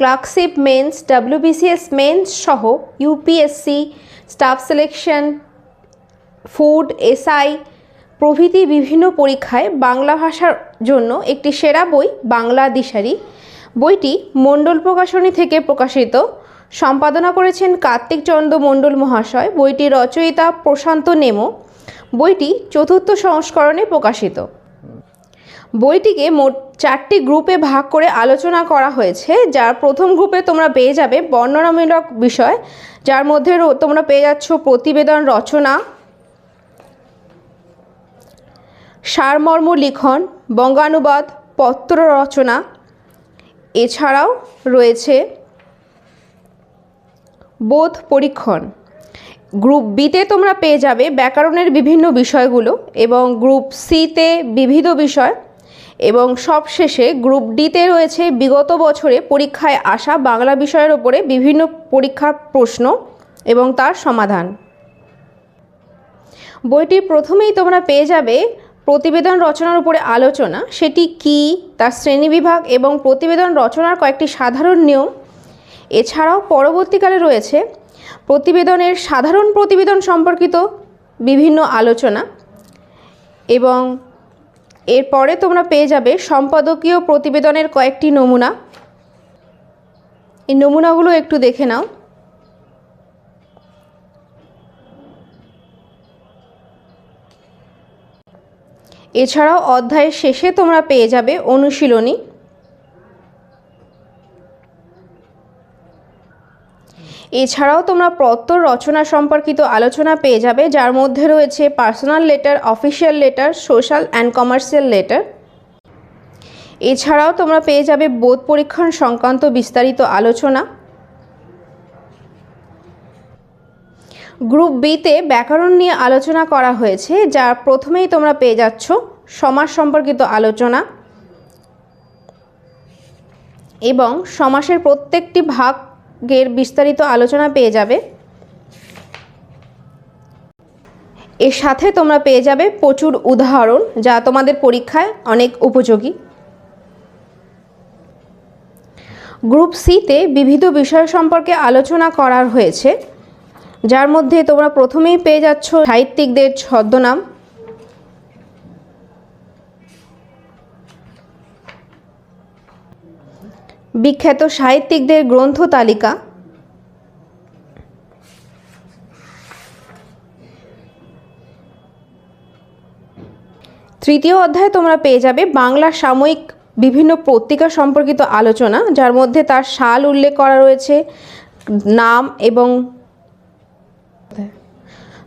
Clerkship men's, WBCS men's সহ UPSC, staff selection, food, SI প্রভৃতি বিভিন্ন পরীক্ষায় বাংলা ভাষার জন্য একটি সেরা বই বাংলা দিশারি। বইটি মণ্ডল প্রকাশনী থেকে প্রকাশিত। সম্পাদনা করেছেন কার্তিক চন্দ্র মণ্ডল মহাশয়। বইটির রচয়িতা প্রশান্ত নেমো। বইটি 4র্থ সংস্করণে প্রকাশিত। বইটিকে মোট 4টি গ্রুপে ভাগ করে আলোচনা করা হয়েছে, যার প্রথম গ্রুপে তোমরা পেয়ে যাবে বর্ণনামূলক বিষয়, যার মধ্যে তোমরা পেয়ে যাচ্ছ প্রতিবেদন রচনা, সারমর্ম লিখন, বঙ্গানুবাদ, পত্র রচনা। এছাড়াও রয়েছে বোধ পরীক্ষণ। গ্রুপ বিতে তোমরা পেয়ে যাবে ব্যাকরণের বিভিন্ন বিষয়গুলো এবং গ্রুপ সিতে বিবিধ বিষয় এবং সবশেষে গ্রুপ ডিতে রয়েছে বিগত বছরে পরীক্ষায় আসা বাংলা বিষয়ের ওপরে বিভিন্ন পরীক্ষার প্রশ্ন এবং তার সমাধান। বইটির প্রথমেই তোমরা পেয়ে যাবে প্রতিবেদন রচনার উপরে আলোচনা, সেটি কি, তার শ্রেণীবিভাগ এবং প্রতিবেদন রচনার কয়েকটি সাধারণ নিয়ম। এছাড়াও পরবর্তীকালে রয়েছে প্রতিবেদনের সাধারণ প্রতিবেদন সম্পর্কিত বিভিন্ন আলোচনা এবং এরপরে তোমরা পেয়ে যাবে সম্পাদকীয় প্রতিবেদনের কয়েকটি নমুনা। এই নমুনাগুলো একটু দেখে নাও। এছাড়াও অধ্যায়ের শেষে তোমরা পেয়ে যাবে অনুশীলনী। এছাড়াও তোমরা পত্র রচনা সম্পর্কিত আলোচনা পেয়ে যাবে, যার মধ্যে রয়েছে personal letter, official letter, social and commercial letter. এছাড়াও তোমরা পেয়ে যাবে বোধ পরীক্ষণ সংক্রান্ত বিস্তারিত আলোচনা। গ্রুপ বিতে ব্যাকরণ নিয়ে আলোচনা করা হয়েছে, যার প্রথমেই তোমরা পেয়ে যাচ্ছ সমাস সম্পর্কিত আলোচনা এবং সমাসের প্রত্যেকটি ভাগের বিস্তারিত আলোচনা পেয়ে যাবে। এর সাথে তোমরা পেয়ে যাবে প্রচুর উদাহরণ, যা তোমাদের পরীক্ষায় অনেক উপযোগী। গ্রুপ সিতে বিবিধ বিষয় সম্পর্কে আলোচনা করা হয়েছে, যার মধ্যে তোমরা প্রথমেই পেয়ে যাচ্ছ সাহিত্যিকদের ছদ্মনাম, বিখ্যাত সাহিত্যিকদের গ্রন্থ তালিকা, তৃতীয় অধ্যায়ে তোমরা পেয়ে যাবে বাংলা সাময়িক বিভিন্ন পত্রিকা সম্পর্কিত আলোচনা, যার মধ্যে তার সাল উল্লেখ করা রয়েছে, নাম এবং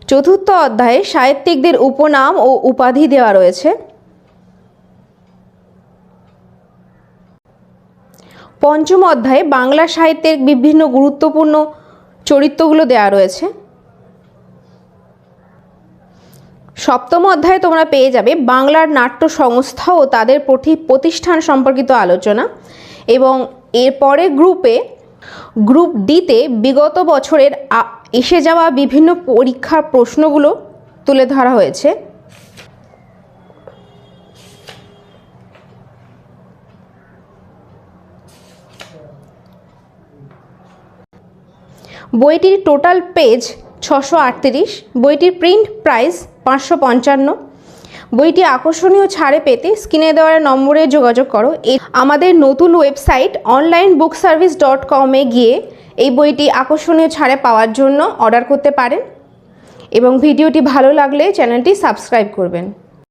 চতুর্থ অধ্যায়ে সাহিত্যিকদের উপনাম ও উপাধি দেওয়া রয়েছে। পঞ্চম অধ্যায়ে বাংলা সাহিত্যের বিভিন্ন গুরুত্বপূর্ণ চরিত্রগুলো দেওয়া রয়েছে। সপ্তম অধ্যায়ে তোমরা পেয়ে যাবে বাংলার নাট্য সংস্থা ও তাদের প্রতিষ্ঠান সম্পর্কিত আলোচনা এবং এরপরে গ্রুপ ডিতে বিগত বছরের এসে যাওয়া বিভিন্ন পরীক্ষার প্রশ্নগুলো তুলে ধরা হয়েছে। বইটির টোটাল পেজ 638। বইটির প্রিন্ট প্রাইস 555। বইটি আকর্ষণীয় ছাড়ে পেতে স্ক্রিনে দেওয়া নম্বরে যোগাযোগ করো। আমাদের নতুন ওয়েবসাইট onlinebookservice.com-এ গিয়ে এই বইটি আকর্ষণীয় ছাড়ে পাওয়ার জন্য অর্ডার করতে পারেন এবং ভিডিওটি ভালো লাগলে চ্যানেলটি সাবস্ক্রাইব করবেন।